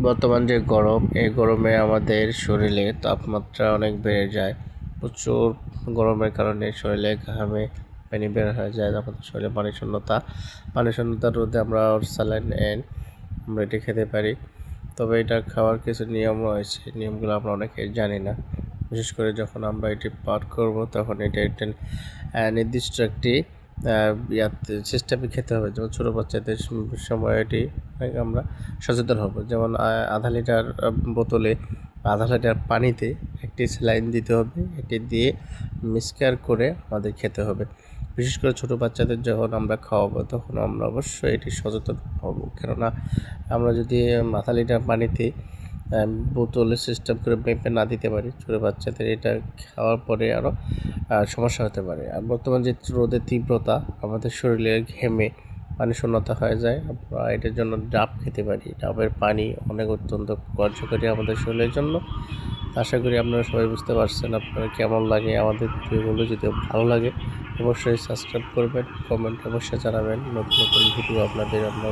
বর্তমান যে গরম, এই গরমে আমাদের শরীরে তাপমাত্রা অনেক বেড়ে যায়। প্রচুর গরমের কারণে শরীরে ঘামে পানি বের হয়ে যায়, আমাদের শরীরে পানি শূন্যতা রোধে আমরা স্যালাইন আমরা এটি খেতে পারি। তবে এটা খাওয়ার কিছু নিয়ম রয়েছে, নিয়মগুলো আমরা অনেকে জানি না। বিশেষ করে যখন আমরা এটি পাঠ করব তখন এটা একটা নির্দিষ্ট একটি সিস্টেমে খেতে হবে। যেমন ছোটো বাচ্চাদের সময় এটি আমরা সচেতন হব। যেমন আধা লিটার বোতলে আধা লিটার পানিতে একটি স্যালাইন দিতে হবে, এটি দিয়ে মিক্সচার করে আমাদের খেতে হবে। বিশেষ করে ছোটো বাচ্চাদের যখন আমরা খাওয়াবো তখন আমরা অবশ্যই এটি সচেতন হব। কেননা আমরা যদি আধা লিটার পানিতে বোতলে সিস্টেম করে মেপে না দিতে পারি, ছোটো বাচ্চাদের এটা খাওয়ার পরে আরও সমস্যা হতে পারে। আর বর্তমান যে রোদের তীব্রতা, আমাদের শরীরে ঘেমে পানি শূন্যতা হয়ে যায়। আমরা এটার জন্য ডাব খেতে পারি। ডাবের পানি অনেক অত্যন্ত কার্যকরী আমাদের শরীরের জন্য। আশা করি আপনারা সবাই বুঝতে পারছেন আপনারা কেমন লাগে আমাদের ভিডিওগুলো। যদি ভালো লাগে অবশ্যই সাবস্ক্রাইব করবেন, কমেন্ট অবশ্যই জানাবেন। নতুন নতুন ভিডিও আপনাদের আমরা